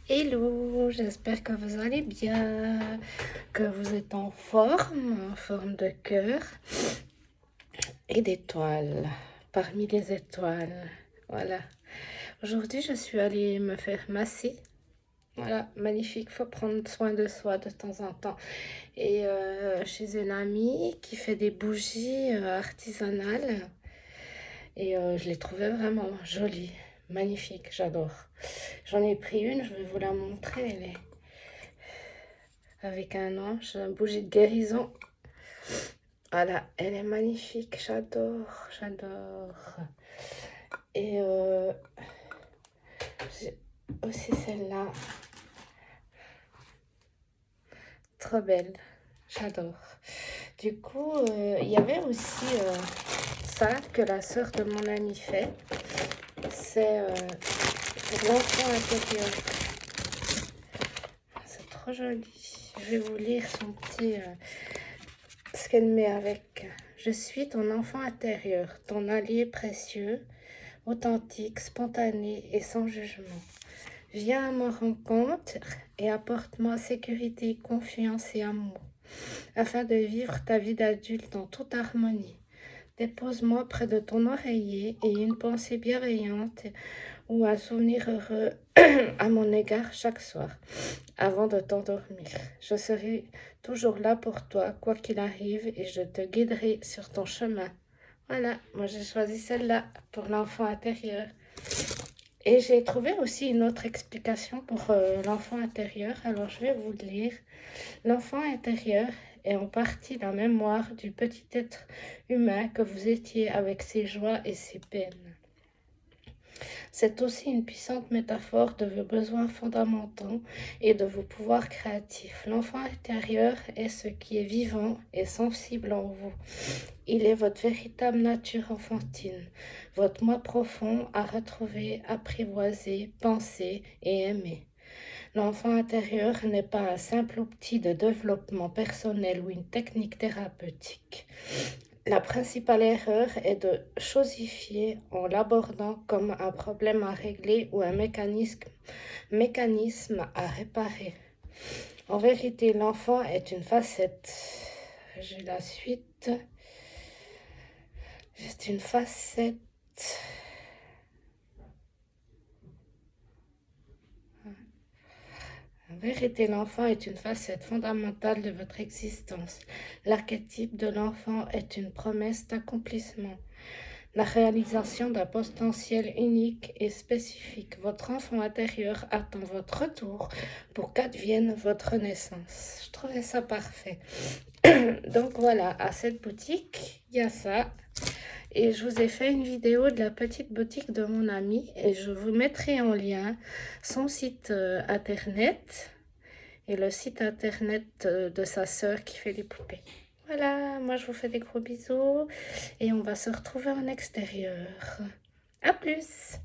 Hello, j'espère que vous allez bien, que vous êtes en forme de cœur et d'étoiles, parmi les étoiles. Voilà. Aujourd'hui, je suis allée me faire masser. Voilà, magnifique. Faut prendre soin de soi de temps en temps. Et chez une amie qui fait des bougies artisanales. Et je l'ai trouvée vraiment jolie, magnifique, j'adore. J'en ai pris une, je vais vous la montrer. Elle est avec un ange, une bougie de guérison. Voilà, elle est magnifique, j'adore. Et j'ai aussi celle-là, trop belle, j'adore. Du coup, il y avait aussi ça que la sœur de mon amie fait. C'est pour l'enfant intérieur. C'est trop joli. Je vais vous lire son petit... ce qu'elle met avec. Je suis ton enfant intérieur, ton allié précieux, authentique, spontané et sans jugement. Viens à ma rencontre et apporte-moi sécurité, confiance et amour, afin de vivre ta vie d'adulte en toute harmonie. Dépose-moi près de ton oreiller et une pensée bienveillante ou un souvenir heureux à mon égard chaque soir, avant de t'endormir. Je serai toujours là pour toi, quoi qu'il arrive, et je te guiderai sur ton chemin. Voilà, moi j'ai choisi celle-là pour l'enfant intérieur. Et j'ai trouvé aussi une autre explication pour l'enfant intérieur, alors je vais vous le lire. L'enfant intérieur est en partie la mémoire du petit être humain que vous étiez avec ses joies et ses peines. C'est aussi une puissante métaphore de vos besoins fondamentaux et de vos pouvoirs créatifs. L'enfant intérieur est ce qui est vivant et sensible en vous. Il est votre véritable nature enfantine, votre moi profond à retrouver, apprivoiser, penser et aimer. L'enfant intérieur n'est pas un simple outil de développement personnel ou une technique thérapeutique. La principale erreur est de chosifier en l'abordant comme un problème à régler ou un mécanisme à réparer. En vérité, l'enfant est une facette. J'ai la suite. C'est une facette. En vérité, l'enfant est une facette fondamentale de votre existence. L'archétype de l'enfant est une promesse d'accomplissement, la réalisation d'un potentiel unique et spécifique. Votre enfant intérieur attend votre retour pour qu'advienne votre naissance. Je trouvais ça parfait. Donc voilà, à cette boutique, il y a ça. Et je vous ai fait une vidéo de la petite boutique de mon ami et je vous mettrai en lien son site internet et le site internet de sa sœur qui fait les poupées. Voilà, moi je vous fais des gros bisous et on va se retrouver en extérieur. À plus!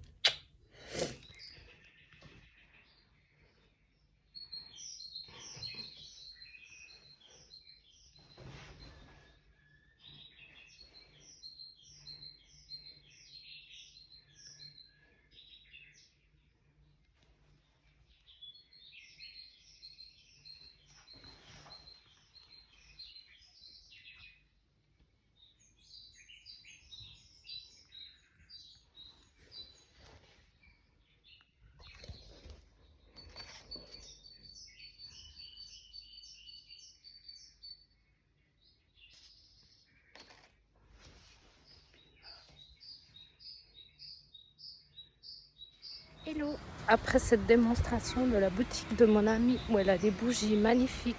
Hello! Après cette démonstration de la boutique de mon amie où elle a des bougies magnifiques,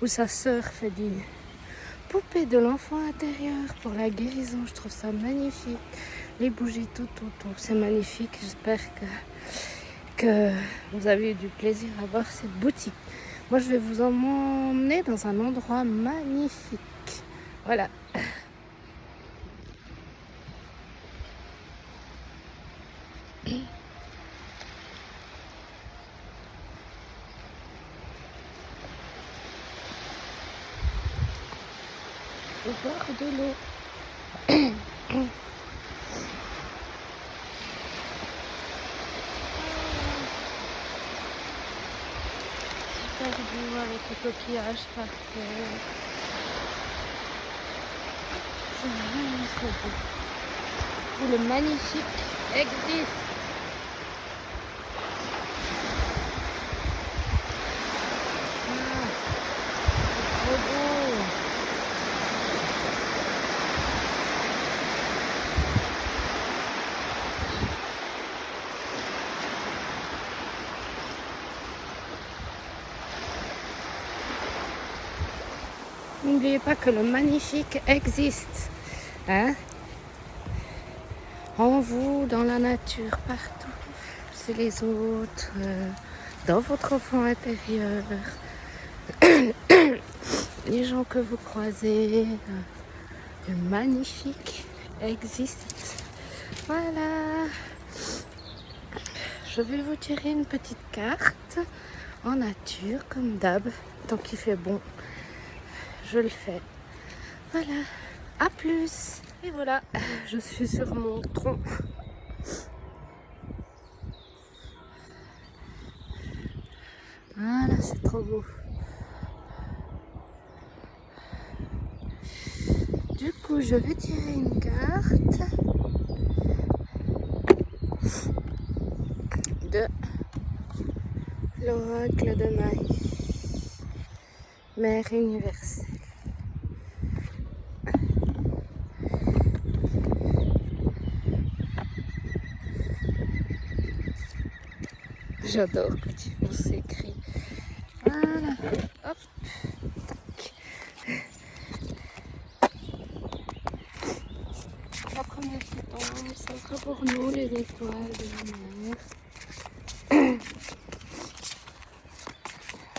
où sa sœur fait des poupées de l'enfant intérieur pour la guérison, je trouve ça magnifique. Les bougies tout, c'est magnifique. J'espère que vous avez eu du plaisir à voir cette boutique. Moi, je vais vous emmener dans un endroit magnifique. Voilà. Au bord de l'eau. perdu avec les coquillages par terre. C'est vraiment trop beau. Où le magnifique existe. Ah, c'est trop beau. N'oubliez pas que le magnifique existe, hein? En vous, dans la nature, partout, chez les autres, dans votre enfant intérieur, les gens que vous croisez, le magnifique existe. Voilà. Je vais vous tirer une petite carte en nature, comme d'hab, tant qu'il fait bon. Je le fais. Voilà, à plus. Et voilà, je suis sur mon tronc. Voilà, c'est trop beau. Du coup, je vais tirer une carte de l'oracle de Marie, Mère universelle. J'adore quand ils font ces cris. Voilà, hop, tac. La première séquence, ça sera pour nous les étoiles de la mer.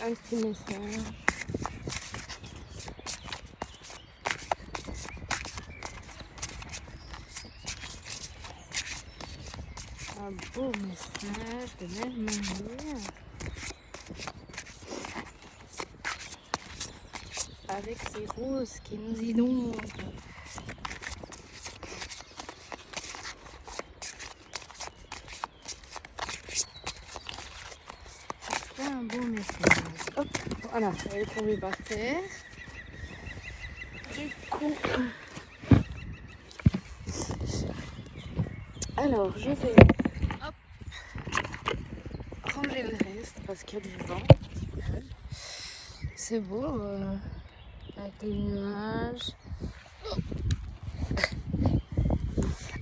Un petit message. Un beau message de même manière. Avec ces roses qui nous inondent. C'est un beau message. Hop, voilà, elle est tombée par terre. Du coup, alors je vais hop, ranger le reste parce qu'il y a du vent. C'est beau avec les nuages.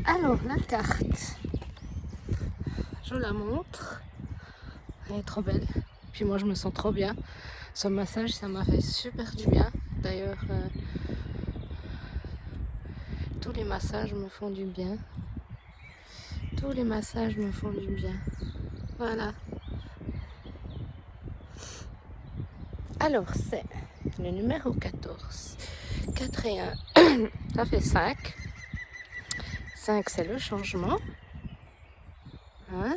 Alors la carte, je la montre. Elle est trop belle. Puis moi je me sens trop bien. Ce massage ça m'a fait super du bien. D'ailleurs tous les massages me font du bien. Tous les massages me font du bien. Voilà. Alors c'est le numéro 14. 4 et 1, ça fait 5. 5 c'est le changement. Hein?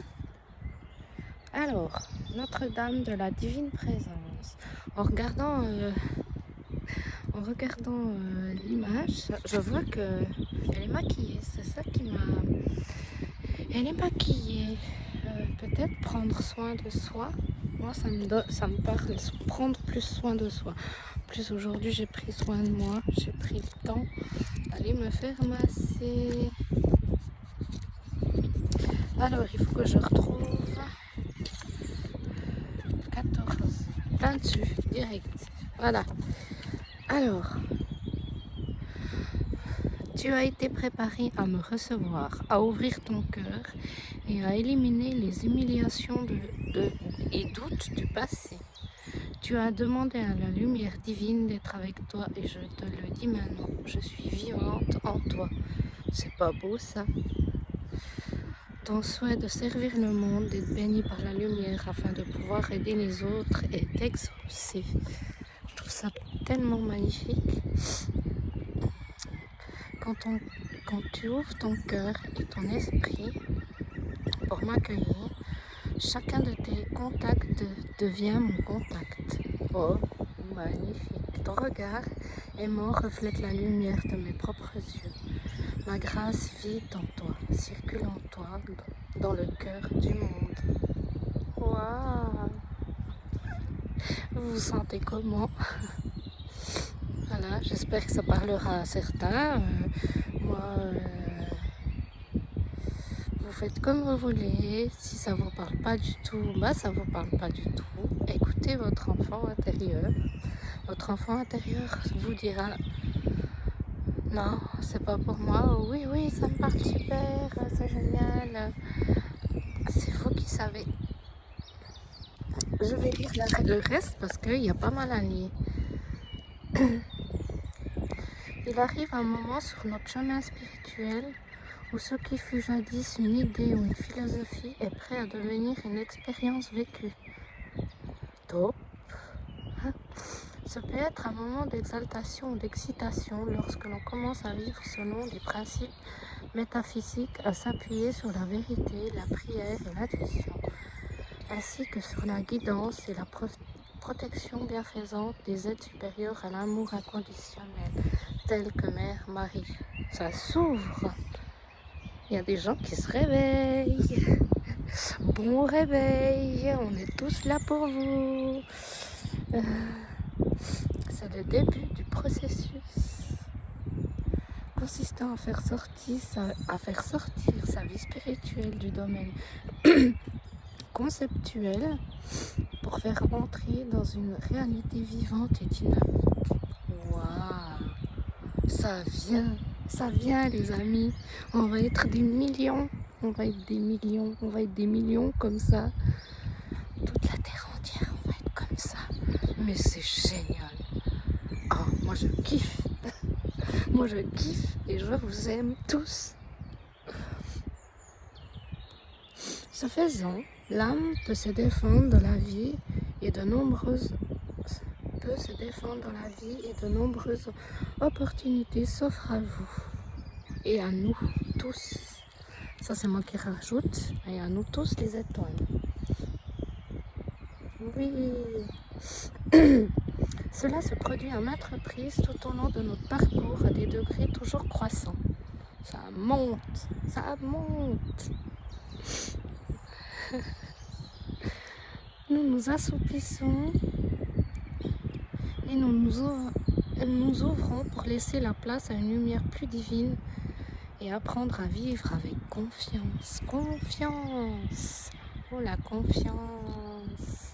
Alors, Notre-Dame de la Divine Présence. En regardant l'image, je vois qu'elle est maquillée. C'est ça qui m'a... Elle est maquillée. Peut-être prendre soin de soi. Moi, ça me parle prendre plus soin de soi. En plus, aujourd'hui, j'ai pris soin de moi. J'ai pris le temps d'aller me faire masser. Alors, il faut que je retrouve 14. Plein dessus, direct. Voilà. Alors, tu as été préparé à me recevoir, à ouvrir ton cœur et à éliminer les humiliations et doutes du passé. Tu as demandé à la lumière divine d'être avec toi et je te le dis maintenant, je suis vivante en toi. C'est pas beau ça? Ton souhait de servir le monde, d'être béni par la lumière afin de pouvoir aider les autres est exaucé. Je trouve ça tellement magnifique. Quand tu ouvres ton cœur et ton esprit pour m'accueillir, chacun de tes contacts devient mon contact. Oh, magnifique. Ton regard aimant reflète la lumière de mes propres yeux. Ma grâce vit en toi, circule en toi, dans le cœur du monde. Waouh! Vous vous sentez comment? Voilà, j'espère que ça parlera à certains. Moi, vous faites comme vous voulez. Si ça vous parle pas du tout, bah ça vous parle pas du tout. Écoutez votre enfant intérieur. Votre enfant intérieur vous dira non, c'est pas pour moi. Oui, oui, ça me parle super, c'est génial. C'est vous qui savez. Je vais lire le reste parce qu'il y a pas mal à lire. Il arrive un moment sur notre chemin spirituel où ce qui fut jadis une idée ou une philosophie est prêt à devenir une expérience vécue. Top. Ce peut être un moment d'exaltation ou d'excitation lorsque l'on commence à vivre selon des principes métaphysiques, à s'appuyer sur la vérité, la prière et l'intuition, ainsi que sur la guidance et la protection bienfaisante des êtres supérieurs à l'amour inconditionnel, tels que Mère Marie. Ça s'ouvre. Il y a des gens qui se réveillent. Bon réveil, on est tous là pour vous. C'est le début du processus consistant à faire sortir sa vie spirituelle du domaine conceptuel pour faire entrer dans une réalité vivante et dynamique. Waouh, ça vient les amis. On va être des millions, on va être des millions comme ça. Toute la terre entière, on va être comme ça. Mais c'est génial. Oh, moi je kiffe. Moi je kiffe et je vous aime tous. Ce faisant, l'âme peut se défendre dans la vie et de nombreuses opportunités s'offrent à vous et à nous tous. Ça c'est moi qui rajoute, et à nous tous les étoiles. Oui. Cela se produit à maintes reprises tout au long de notre parcours à des degrés toujours croissants. Ça monte. Nous nous assoupissons et nous ouvrons pour laisser la place à une lumière plus divine et apprendre à vivre avec confiance. Confiance. Oh la confiance.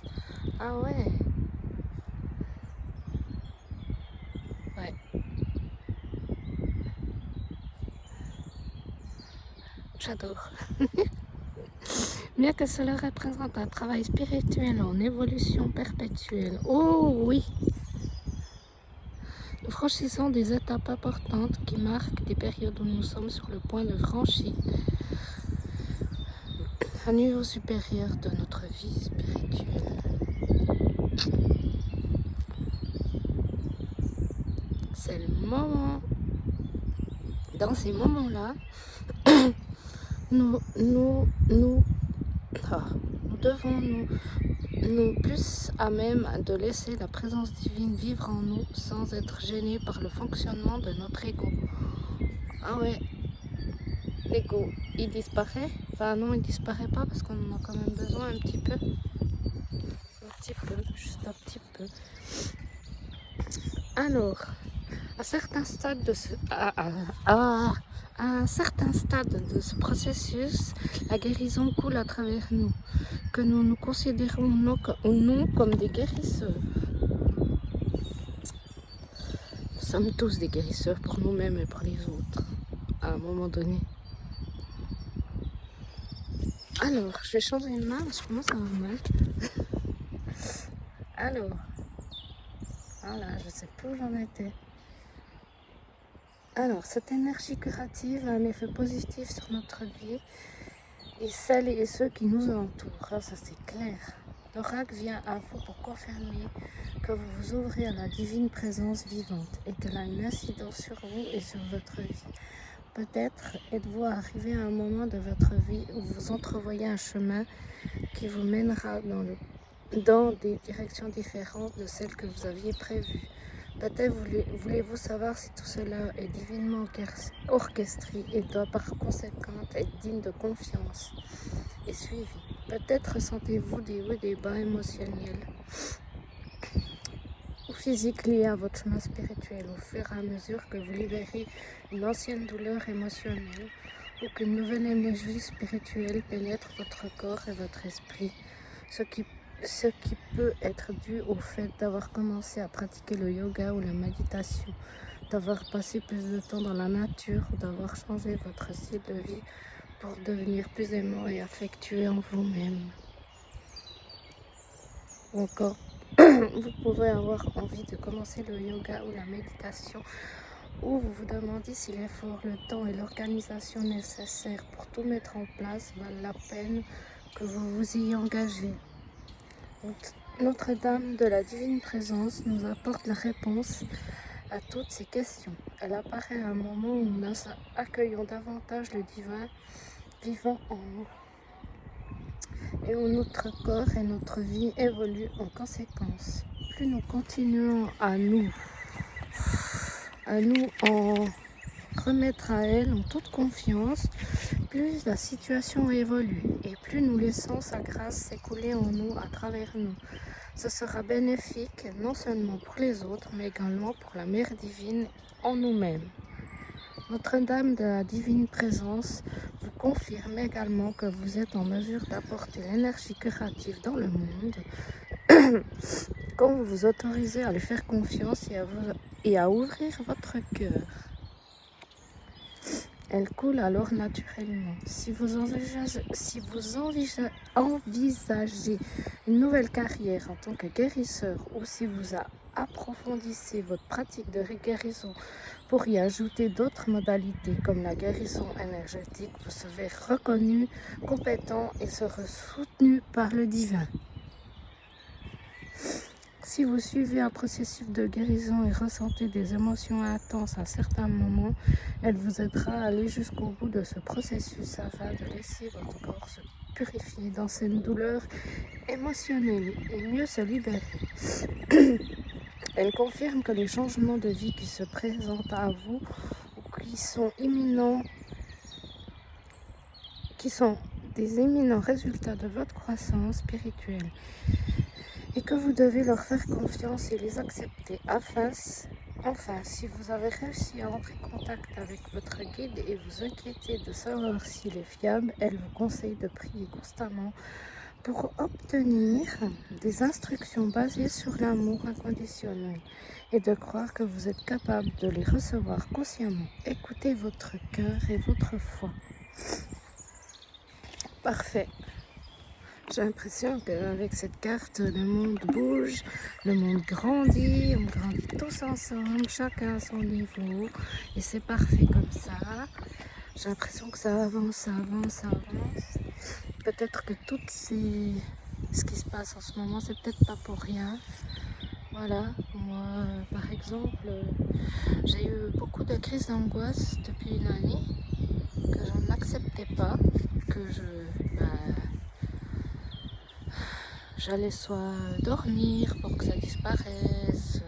Ah ouais. Ouais. J'adore. Bien que cela représente un travail spirituel en évolution perpétuelle. Oh oui. Nous franchissons des étapes importantes qui marquent des périodes où nous sommes sur le point de franchir un niveau supérieur de notre vie spirituelle. C'est le moment. Dans ces moments-là, nous devons nous plus à même de laisser la présence divine vivre en nous sans être gênés par le fonctionnement de notre ego. Ah ouais, l'ego, il disparaît. Enfin non, il disparaît pas parce qu'on en a quand même besoin un petit peu. Juste un petit peu. Alors, à certains stades de un certain stade de ce processus, la guérison coule à travers nous, que nous nous considérons ou non comme des guérisseurs. Nous sommes tous des guérisseurs pour nous-mêmes et pour les autres, à un moment donné. Alors, je vais changer une main parce que moi ça va mal. Alors, voilà, je sais plus où j'en étais. Alors, cette énergie curative a un effet positif sur notre vie et celles et ceux qui nous entourent. Alors, ça c'est clair. L'oracle vient à vous pour confirmer que vous vous ouvrez à la divine présence vivante et qu'elle a une incidence sur vous et sur votre vie. Peut-être êtes-vous arrivé à un moment de votre vie où vous entrevoyez un chemin qui vous mènera dans des directions différentes de celles que vous aviez prévues. Peut-être voulez-vous savoir si tout cela est divinement orchestré et doit par conséquent être digne de confiance et suivi. Peut-être ressentez-vous des hauts et des bas émotionnels physique liée à votre chemin spirituel au fur et à mesure que vous libérez une ancienne douleur émotionnelle ou qu'une nouvelle énergie spirituelle pénètre votre corps et votre esprit, ce qui peut être dû au fait d'avoir commencé à pratiquer le yoga ou la méditation, d'avoir passé plus de temps dans la nature ou d'avoir changé votre style de vie pour devenir plus aimant et affectueux en vous-même. Ou encore, vous pouvez avoir envie de commencer le yoga ou la méditation, ou vous vous demandez si l'effort, le temps et l'organisation nécessaires pour tout mettre en place valent la peine que vous vous y engagez. Notre-Dame de la Divine Présence nous apporte la réponse à toutes ces questions. Elle apparaît à un moment où nous accueillons davantage le divin vivant en nous et où notre corps et notre vie évoluent en conséquence. Plus nous continuons à nous en remettre à elle en toute confiance, plus la situation évolue et plus nous laissons sa grâce s'écouler en nous, à travers nous. Ce sera bénéfique non seulement pour les autres, mais également pour la Mère divine en nous-mêmes. Notre-Dame de la Divine Présence vous confirme également que vous êtes en mesure d'apporter l'énergie curative dans le monde quand vous vous autorisez à lui faire confiance et à ouvrir votre cœur. Elle coule alors naturellement. Si vous envisagez une nouvelle carrière en tant que guérisseur ou si vous approfondissez votre pratique de guérison pour y ajouter d'autres modalités comme la guérison énergétique, vous serez reconnu, compétent et serez soutenu par le divin. Si vous suivez un processus de guérison et ressentez des émotions intenses à certains moments, elle vous aidera à aller jusqu'au bout de ce processus afin de laisser votre corps se purifier dans cette douleur émotionnelle et mieux se libérer. Elle confirme que les changements de vie qui se présentent à vous ou qui sont des éminents résultats de votre croissance spirituelle et que vous devez leur faire confiance et les accepter. Enfin, si vous avez réussi à entrer en contact avec votre guide et vous inquiétez de savoir s'il est fiable, elle vous conseille de prier constamment pour obtenir des instructions basées sur l'amour inconditionnel et de croire que vous êtes capable de les recevoir consciemment. Écoutez votre cœur et votre foi. Parfait. J'ai l'impression qu'avec cette carte, le monde bouge, le monde grandit, on grandit tous ensemble, chacun à son niveau, et c'est parfait comme ça. J'ai l'impression que ça avance. Peut-être que ce qui se passe en ce moment, c'est peut-être pas pour rien. Voilà, moi, par exemple, j'ai eu beaucoup de crises d'angoisse depuis une année, que je n'acceptais pas, que j'allais soit dormir pour que ça disparaisse,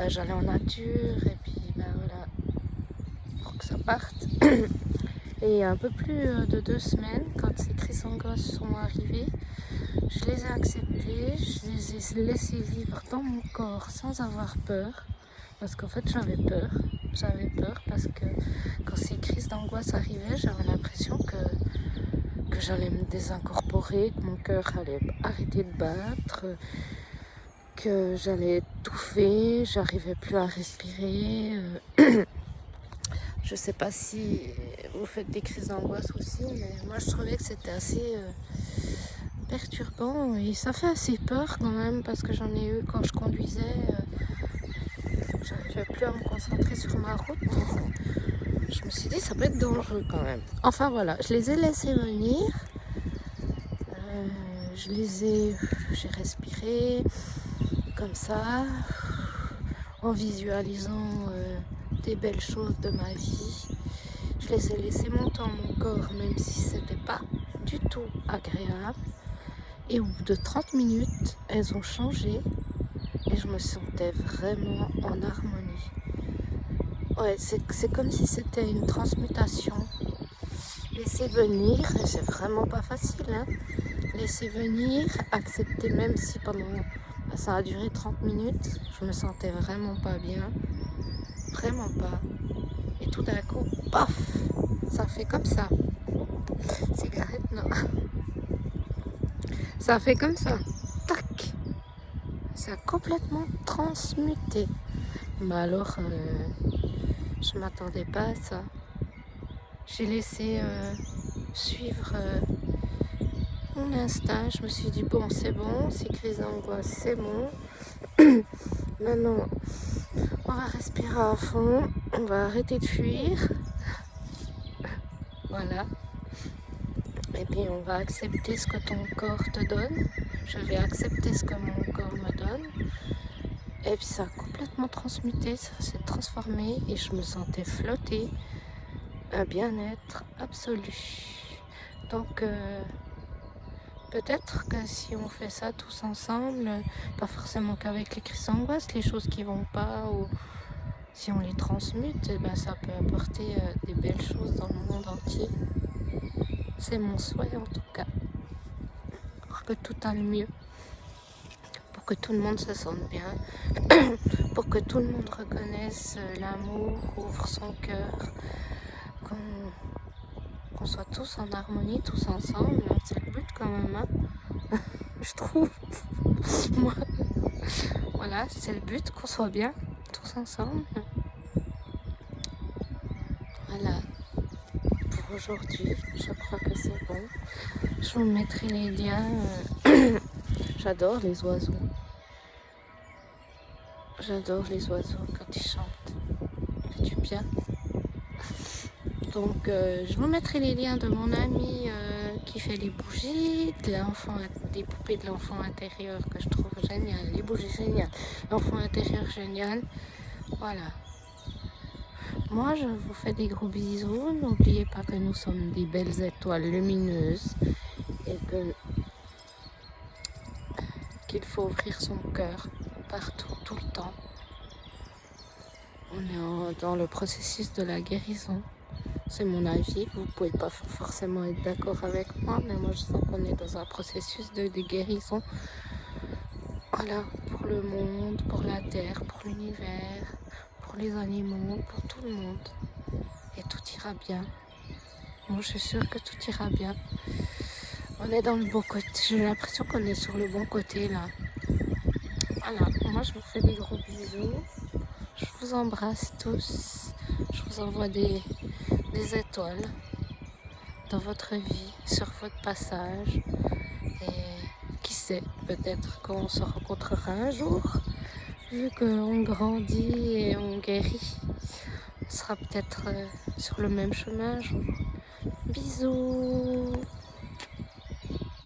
j'allais en nature et puis voilà, pour que ça parte. Et un peu plus de 2 semaines, quand ces crises d'angoisse sont arrivées, je les ai acceptées, je les ai laissées vivre dans mon corps sans avoir peur. Parce qu'en fait j'avais peur parce que quand ces crises d'angoisse arrivaient, j'avais l'impression que j'allais me désincorporer, que mon cœur allait arrêter de battre, que j'allais étouffer, j'arrivais plus à respirer. Je sais pas si vous faites des crises d'angoisse aussi, mais moi je trouvais que c'était assez perturbant et ça fait assez peur quand même parce que j'en ai eu quand je conduisais. J'arrivais plus à me concentrer sur ma route. Je me suis dit ça peut être dangereux quand même. Enfin voilà, je les ai laissés venir. J'ai respiré comme ça, en visualisant des belles choses de ma vie. Je les ai laissés monter dans mon corps, même si c'était pas du tout agréable. Et au bout de 30 minutes, elles ont changé et je me sentais vraiment en harmonie. Ouais, c'est comme si c'était une transmutation. Laisser venir, et c'est vraiment pas facile, hein. Laisser venir, accepter même si pendant Ça a duré 30 minutes. Je me sentais vraiment pas bien. Vraiment pas. Et tout d'un coup, paf, ça fait comme ça. Cigarette, non. Ça fait comme ça. Tac. Ça a complètement transmuté. Mais alors, je m'attendais pas à ça. J'ai laissé suivre mon instinct. Je me suis dit, bon, c'est bon, ces crises d'angoisse, c'est bon. Maintenant, on va respirer à fond. On va arrêter de fuir. Voilà. Et puis, on va accepter ce que ton corps te donne. Je vais accepter ce que mon corps me donne. Et puis, ça a complètement transmuté, ça s'est transformé et je me sentais flotter. Un bien-être absolu. Donc, peut-être que si on fait ça tous ensemble, pas forcément qu'avec les crises d'angoisse, les choses qui vont pas, ou si on les transmute, eh ben, ça peut apporter des belles choses dans le monde entier. C'est mon souhait en tout cas, pour que tout aille mieux, pour que tout le monde se sente bien, pour que tout le monde reconnaisse l'amour, ouvre son cœur, qu'on soit tous en harmonie, tous ensemble. C'est le but quand même, hein. Je trouve. Moi, voilà, c'est le but, qu'on soit bien, tous ensemble. Voilà, pour aujourd'hui, je crois que c'est bon. Je vous mettrai les liens. J'adore les oiseaux. J'adore les oiseaux quand ils chantent. Ça fait du bien. Donc, je vous mettrai les liens de mon ami qui fait les bougies, des poupées de l'enfant intérieur que je trouve génial, les bougies géniales, l'enfant intérieur génial. Voilà. Moi, je vous fais des gros bisous. N'oubliez pas que nous sommes des belles étoiles lumineuses et qu'il faut ouvrir son cœur partout, tout le temps. On est dans le processus de la guérison. C'est mon avis. Vous ne pouvez pas forcément être d'accord avec moi, mais moi, je sens qu'on est dans un processus de guérison. Voilà, pour le monde, pour la terre, pour l'univers, pour les animaux, pour tout le monde. Et tout ira bien. Moi, je suis sûre que tout ira bien. On est dans le bon côté. J'ai l'impression qu'on est sur le bon côté, là. Voilà, moi, je vous fais des gros bisous. Je vous embrasse tous. Je vous envoie des étoiles dans votre vie, sur votre passage. Et qui sait, peut-être qu'on se rencontrera un jour. Vu qu'on grandit et on guérit, on sera peut-être sur le même chemin un jour. Bisous!